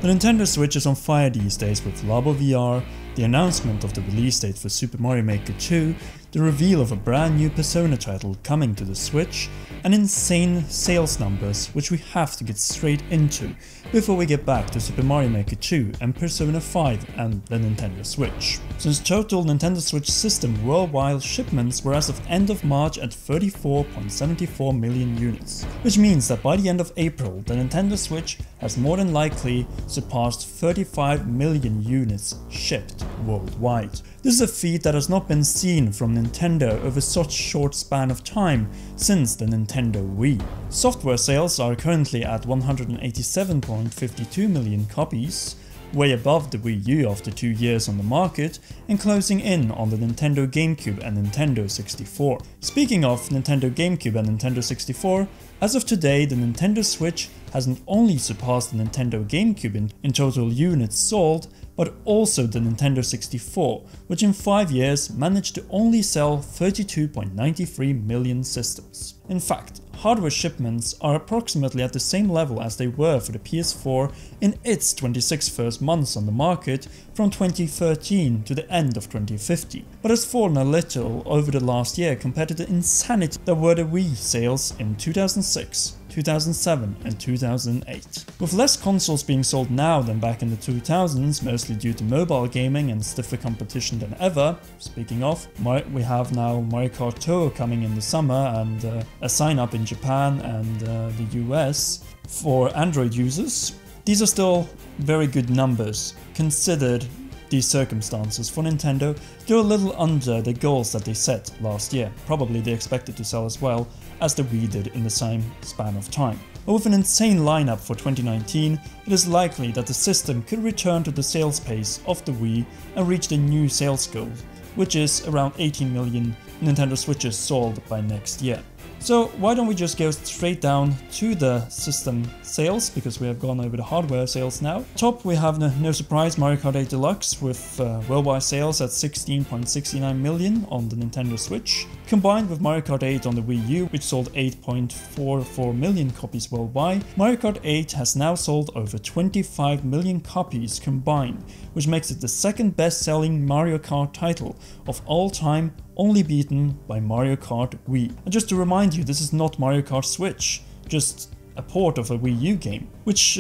The Nintendo Switch is on fire these days with Labo VR, the announcement of the release date for Super Mario Maker 2, the reveal of a brand new Persona title coming to the Switch, and insane sales numbers which we have to get straight into before we get back to Super Mario Maker 2 and Persona 5 and the Nintendo Switch. Since total Nintendo Switch system worldwide shipments were as of end of March at 34.74 million units, which means that by the end of April the Nintendo Switch has more than likely surpassed 35 million units shipped worldwide. This is a feat that has not been seen from Nintendo over such short span of time since the Nintendo Wii. Software sales are currently at 187.52 million copies, way above the Wii U after 2 years on the market, and closing in on the Nintendo GameCube and Nintendo 64. Speaking of Nintendo GameCube and Nintendo 64, as of today the Nintendo Switch hasn't only surpassed the Nintendo GameCube in total units sold, but also the Nintendo 64, which in 5 years managed to only sell 32.93 million systems. In fact, hardware shipments are approximately at the same level as they were for the PS4 in its 26 first months on the market from 2013 to the end of 2015, but has fallen a little over the last year compared to the insanity that were the Wii sales in 2006. 2007 and 2008. With less consoles being sold now than back in the 2000s, mostly due to mobile gaming and stiffer competition than ever. Speaking of, we have now Mario Kart Tour coming in the summer and a sign up in Japan and the US for Android users. These are still very good numbers considered these circumstances. For Nintendo, they're a little under the goals that they set last year. Probably they expected to sell as well as the Wii did in the same span of time. But with an insane lineup for 2019, it is likely that the system could return to the sales pace of the Wii and reach the new sales goal, which is around 18 million Nintendo Switches sold by next year. So why don't we just go straight down to the system sales, because we have gone over the hardware sales now. Top we have no surprise Mario Kart 8 Deluxe with worldwide sales at 16.69 million on the Nintendo Switch, combined with Mario Kart 8 on the Wii U, which sold 8.44 million copies worldwide. Mario Kart 8 has now sold over 25 million copies combined, which makes it the second best-selling Mario Kart title of all time, only beaten by Mario Kart Wii. And just to remind you, this is not Mario Kart Switch, just a port of a Wii U game, which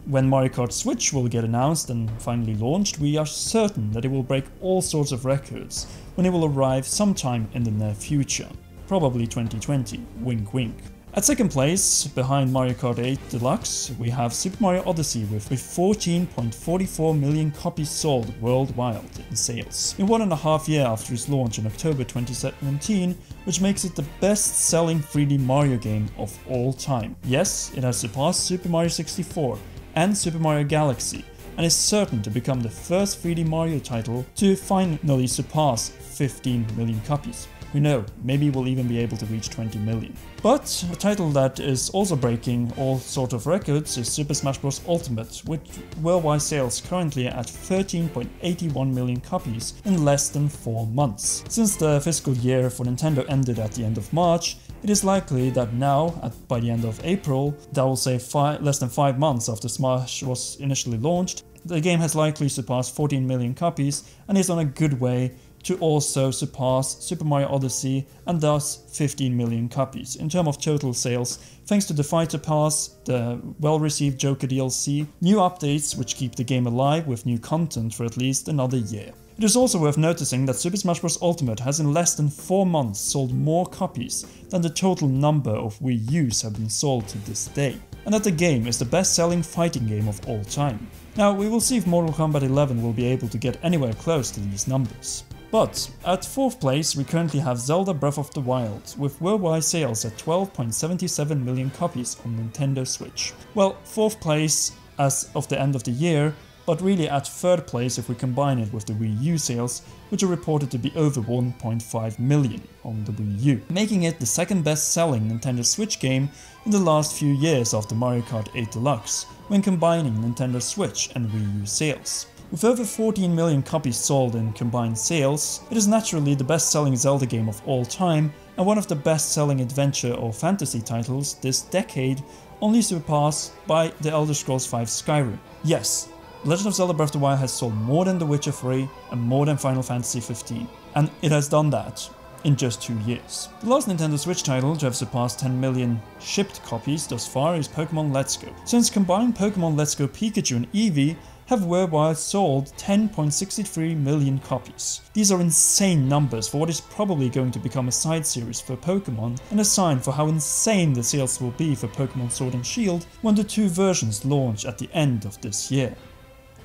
when Mario Kart Switch will get announced and finally launched, we are certain that it will break all sorts of records when it will arrive sometime in the near future, probably 2020, wink wink. At second place, behind Mario Kart 8 Deluxe, we have Super Mario Odyssey with 14.44 million copies sold worldwide in sales. In 1.5 years after its launch in October 2017, which makes it the best-selling 3D Mario game of all time. Yes, it has surpassed Super Mario 64 and Super Mario Galaxy, and is certain to become the first 3D Mario title to finally surpass 15 million copies. Who knows, maybe we'll even be able to reach 20 million. But a title that is also breaking all sort of records is Super Smash Bros. Ultimate, with worldwide sales currently at 13.81 million copies in less than 4 months. Since the fiscal year for Nintendo ended at the end of March, it is likely that now, by the end of April, that will say less than 5 months after Smash was initially launched, the game has likely surpassed 14 million copies and is on a good way to also surpass Super Mario Odyssey and thus 15 million copies. In terms of total sales, thanks to the Fighter Pass, the well-received Joker DLC, new updates which keep the game alive with new content for at least another year. It is also worth noticing that Super Smash Bros. Ultimate has in less than 4 months sold more copies than the total number of Wii U's have been sold to this day, and that the game is the best-selling fighting game of all time. Now, we will see if Mortal Kombat 11 will be able to get anywhere close to these numbers. But at 4th place we currently have Zelda Breath of the Wild, with worldwide sales at 12.77 million copies on Nintendo Switch. Well, 4th place as of the end of the year, but really at 3rd place if we combine it with the Wii U sales, which are reported to be over 1.5 million on the Wii U, making it the second best selling Nintendo Switch game in the last few years after Mario Kart 8 Deluxe, when combining Nintendo Switch and Wii U sales. With over 14 million copies sold in combined sales, it is naturally the best-selling Zelda game of all time and one of the best-selling adventure or fantasy titles this decade, only surpassed by The Elder Scrolls V Skyrim. Yes, Legend of Zelda Breath of the Wild has sold more than The Witcher 3 and more than Final Fantasy 15, and it has done that in just 2 years. The last Nintendo Switch title to have surpassed 10 million shipped copies thus far is Pokemon Let's Go. Since combined Pokemon Let's Go Pikachu and Eevee have worldwide sold 10.63 million copies. These are insane numbers for what is probably going to become a side series for Pokemon, and a sign for how insane the sales will be for Pokemon Sword and Shield when the 2 versions launch at the end of this year.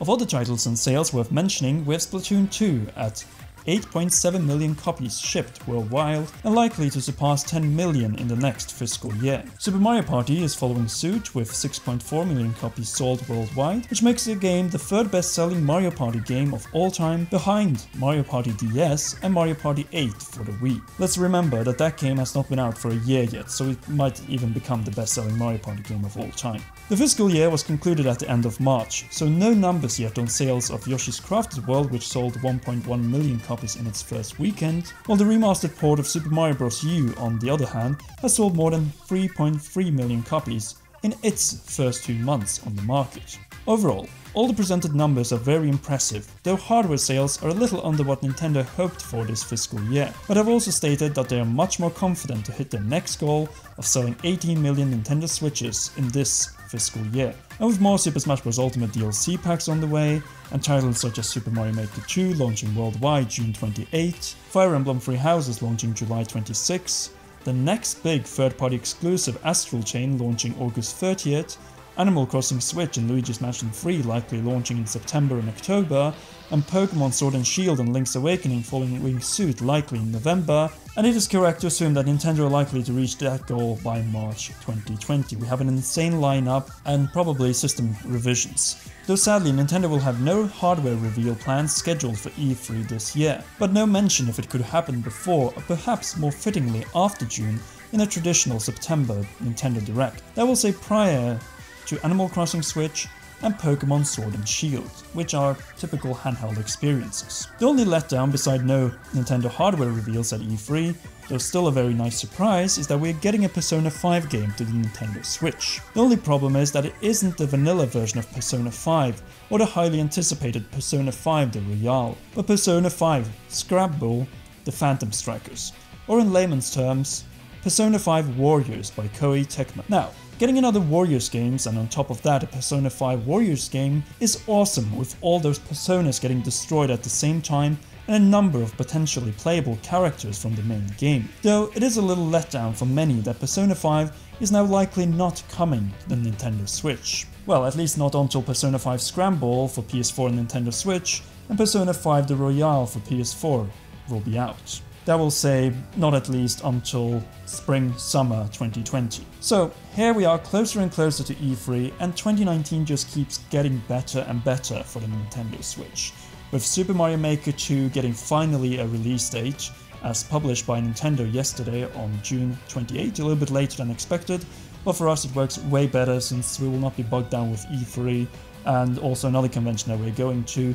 Of other titles and sales worth mentioning, we have Splatoon 2 at 8.7 million copies shipped worldwide and likely to surpass 10 million in the next fiscal year. Super Mario Party is following suit with 6.4 million copies sold worldwide, which makes the game the 3rd best-selling Mario Party game of all time, behind Mario Party DS and Mario Party 8 for the Wii. Let's remember that that game has not been out for a year yet, so it might even become the best-selling Mario Party game of all time. The fiscal year was concluded at the end of March, so no numbers yet on sales of Yoshi's Crafted World, which sold 1.1 million copies in its first weekend, while the remastered port of Super Mario Bros. U, on the other hand, has sold more than 3.3 million copies in its first 2 months on the market. Overall, all the presented numbers are very impressive, though hardware sales are a little under what Nintendo hoped for this fiscal year, but have also stated that they are much more confident to hit their next goal of selling 18 million Nintendo Switches in this fiscal year. And with more Super Smash Bros. Ultimate DLC packs on the way, and titles such as Super Mario Maker 2 launching worldwide June 28, Fire Emblem Three Houses launching July 26, the next big third-party exclusive Astral Chain launching August 30th, Animal Crossing Switch and Luigi's Mansion 3 likely launching in September and October, and Pokemon Sword and Shield and Link's Awakening following suit likely in November, and it is correct to assume that Nintendo are likely to reach that goal by March 2020. We have an insane lineup and probably system revisions. Though sadly Nintendo will have no hardware reveal plans scheduled for E3 this year, but no mention if it could happen before or perhaps more fittingly after June in a traditional September Nintendo Direct. That will say prior to Animal Crossing Switch and Pokemon Sword and Shield, which are typical handheld experiences. The only letdown beside no Nintendo hardware reveals at E3, though still a very nice surprise, is that we're getting a Persona 5 game to the Nintendo Switch. The only problem is that it isn't the vanilla version of Persona 5 or the highly anticipated Persona 5 The Royale, but Persona 5 Scrabble The Phantom Strikers, or in layman's terms, Persona 5 Warriors by Koei Tecmo. Now, getting another Warriors games, and on top of that a Persona 5 Warriors game, is awesome, with all those personas getting destroyed at the same time and a number of potentially playable characters from the main game. Though it is a little letdown for many that Persona 5 is now likely not coming to the Nintendo Switch. Well, at least not until Persona 5 Scramble for PS4 and Nintendo Switch, and Persona 5 The Royale for PS4 will be out. That will say not at least until spring-summer 2020. So here we are closer and closer to E3, and 2019 just keeps getting better and better for the Nintendo Switch, with Super Mario Maker 2 getting finally a release date, as published by Nintendo yesterday on June 28, a little bit later than expected, but for us it works way better since we will not be bogged down with E3 and also another convention that we're going to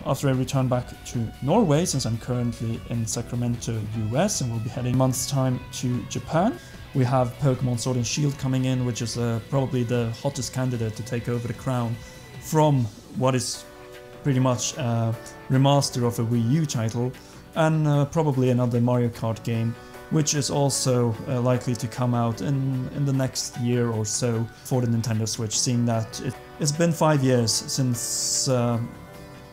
after I return back to Norway, since I'm currently in Sacramento, US, and will be heading a month's time to Japan. We have Pokemon Sword and Shield coming in, which is probably the hottest candidate to take over the crown from what is pretty much a remaster of a Wii U title, and probably another Mario Kart game, which is also likely to come out in the next year or so for the Nintendo Switch, seeing that it's been 5 years since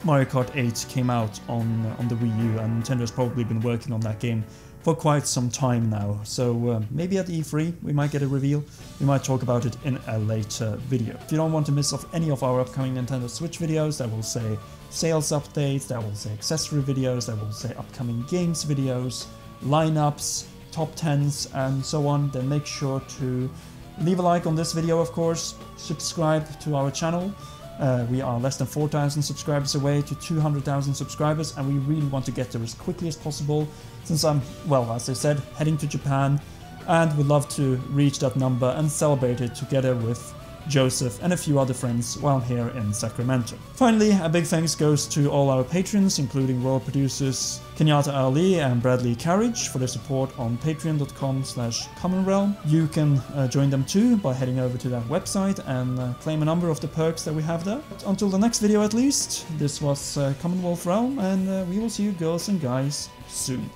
Mario Kart 8 came out on the Wii U, and Nintendo's probably been working on that game for quite some time now. So maybe at E3 we might get a reveal. We might talk about it in a later video. If you don't want to miss off any of our upcoming Nintendo Switch videos, that will say sales updates, that will say accessory videos, that will say upcoming games videos, lineups, top 10s and so on, then make sure to leave a like on this video, of course, subscribe to our channel. We are less than 4,000 subscribers away to 200,000 subscribers, and we really want to get there as quickly as possible, since I'm, well, as I said, heading to Japan, and would love to reach that number and celebrate it together with Joseph, and a few other friends while I'm here in Sacramento. Finally, a big thanks goes to all our patrons, including world producers Kenyatta Ali and Bradley Carriage for their support on patreon.com/commonrealm. You can join them too by heading over to that website and claim a number of the perks that we have there. But until the next video at least, this was Commonwealth Realm, and we will see you girls and guys soon.